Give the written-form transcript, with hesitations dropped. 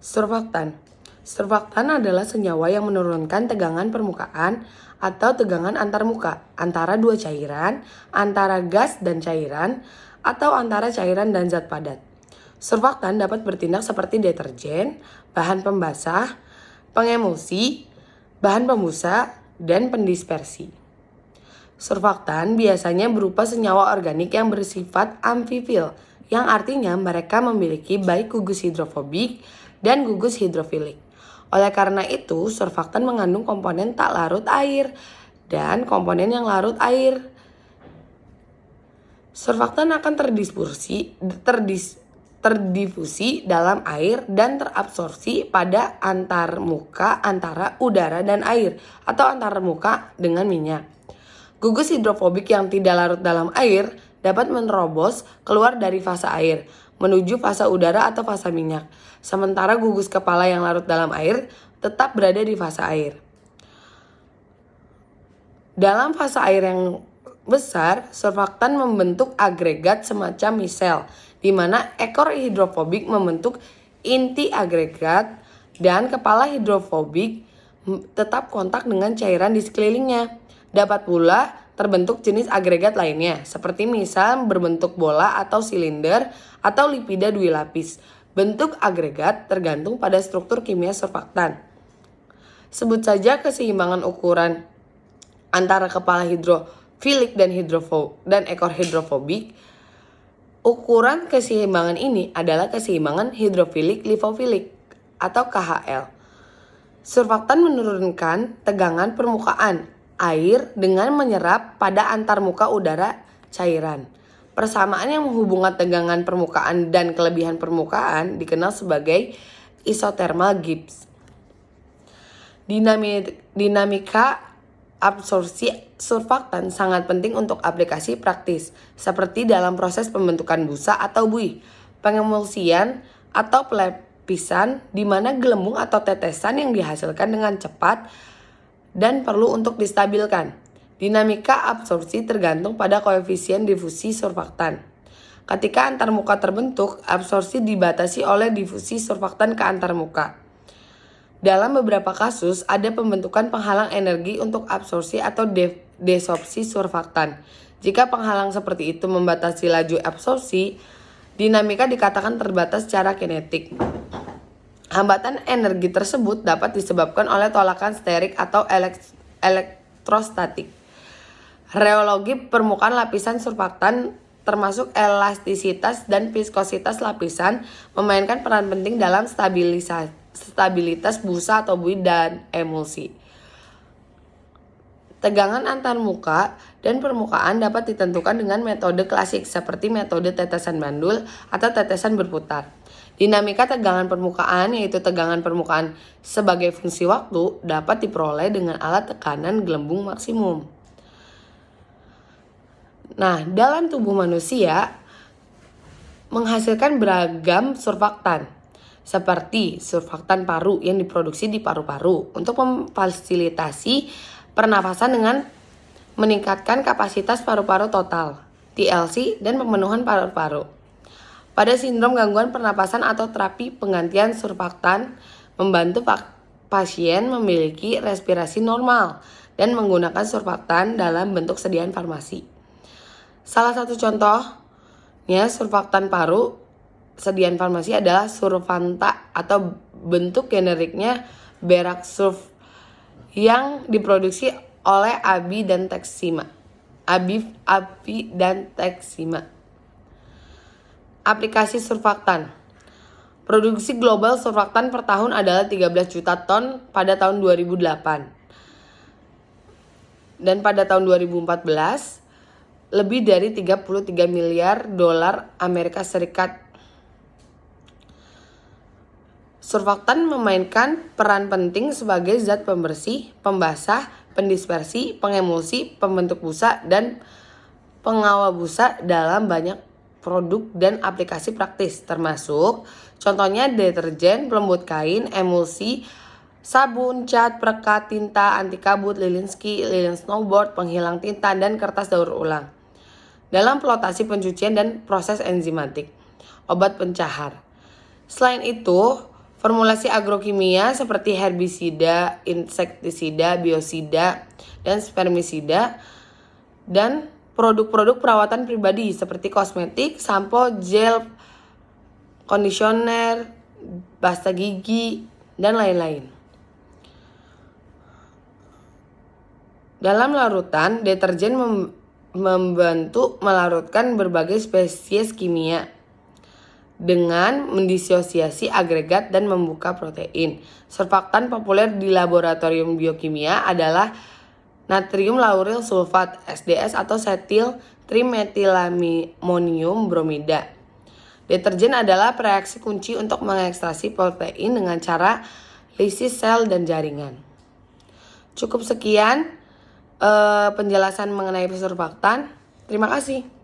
Surfaktan. Surfaktan adalah senyawa yang menurunkan tegangan permukaan atau tegangan antarmuka antara dua cairan, antara gas dan cairan, atau antara cairan dan zat padat. Surfaktan dapat bertindak seperti deterjen, bahan pembasah, pengemulsi, bahan pembusa, dan pendispersi. Surfaktan biasanya berupa senyawa organik yang bersifat amfifil, yang artinya mereka memiliki baik gugus hidrofobik dan gugus hidrofilik. Oleh karena itu, surfaktan mengandung komponen tak larut air dan komponen yang larut air. Surfaktan akan terdifusi dalam air dan terabsorpsi pada antarmuka antara udara dan air atau antarmuka dengan minyak. Gugus hidrofobik yang tidak larut dalam air dapat menerobos keluar dari fase air menuju fase udara atau fase minyak. Sementara gugus kepala yang larut dalam air tetap berada di fase air. Dalam fase air yang besar, surfaktan membentuk agregat semacam misel, di mana ekor hidrofobik membentuk inti agregat dan kepala hidrofobik tetap kontak dengan cairan di sekelilingnya. Dapat pula terbentuk jenis agregat lainnya, seperti misal berbentuk bola atau silinder atau lipida dwilapis. Bentuk agregat tergantung pada struktur kimia surfaktan. Sebut saja keseimbangan ukuran antara kepala hidrofilik dan ekor hidrofobik. Ukuran keseimbangan ini adalah keseimbangan hidrofilik lipofilik atau KHL. Surfaktan menurunkan tegangan permukaan air dengan menyerap pada antarmuka udara cairan. Persamaan yang menghubungkan tegangan permukaan dan kelebihan permukaan dikenal sebagai isothermal Gibbs. Dinamika absorpsi surfaktan sangat penting untuk aplikasi praktis, seperti dalam proses pembentukan busa atau buih, pengemulsian atau pelepisan, di mana gelembung atau tetesan yang dihasilkan dengan cepat dan perlu untuk distabilkan. Dinamika absorpsi tergantung pada koefisien difusi surfaktan. Ketika antarmuka terbentuk, absorpsi dibatasi oleh difusi surfaktan ke antarmuka. Dalam beberapa kasus, ada pembentukan penghalang energi untuk absorpsi atau desorpsi surfaktan. Jika penghalang seperti itu membatasi laju absorpsi, dinamika dikatakan terbatas secara kinetik. Hambatan energi tersebut dapat disebabkan oleh tolakan sterik atau elektrostatik. Reologi permukaan lapisan surfaktan termasuk elastisitas dan viskositas lapisan memainkan peran penting dalam stabilitas busa atau buih dan emulsi. Tegangan antarmuka dan permukaan dapat ditentukan dengan metode klasik seperti metode tetesan bandul atau tetesan berputar. Dinamika tegangan permukaan, yaitu tegangan permukaan sebagai fungsi waktu, dapat diperoleh dengan alat tekanan gelembung maksimum. Nah, dalam tubuh manusia menghasilkan beragam surfaktan, seperti surfaktan paru yang diproduksi di paru-paru untuk memfasilitasi pernafasan dengan meningkatkan kapasitas paru-paru total, TLC, dan pemenuhan paru-paru. Pada sindrom gangguan pernapasan atau terapi penggantian surfaktan membantu pasien memiliki respirasi normal dan menggunakan surfaktan dalam bentuk sediaan farmasi. Salah satu contohnya surfaktan paru sediaan farmasi adalah Surfanta atau bentuk generiknya Beraxurf yang diproduksi oleh AbbVie dan Texima. Aplikasi surfaktan. Produksi global surfaktan per tahun adalah 13 juta ton pada tahun 2008. Dan pada tahun 2014 lebih dari 33 miliar dolar Amerika Serikat. Surfaktan memainkan peran penting sebagai zat pembersih, pembasah, pendispersi, pengemulsi, pembentuk busa, dan pengawal busa dalam banyak produk dan aplikasi praktis, termasuk contohnya deterjen, pelembut kain, emulsi, sabun, cat, perekat, tinta, anti kabut, lilin ski, lilin snowboard, penghilang tinta, dan kertas daur ulang. Dalam flotasi pencucian dan proses enzimatik, obat pencahar. Selain itu, Formulasi agrokimia seperti herbisida, insektisida, biosida, dan spermisida, dan produk-produk perawatan pribadi seperti kosmetik, sampo, gel, kondisioner, pasta gigi, dan lain-lain. Dalam larutan, deterjen membantu melarutkan berbagai spesies kimia dengan mendisosiasi agregat dan membuka protein. Surfaktan populer di laboratorium biokimia adalah natrium lauryl sulfat SDS atau setil trimetilamonium bromida. Deterjen adalah reaksi kunci untuk mengekstraksi protein dengan cara lisis sel dan jaringan. Cukup sekian penjelasan mengenai surfaktan. Terima kasih.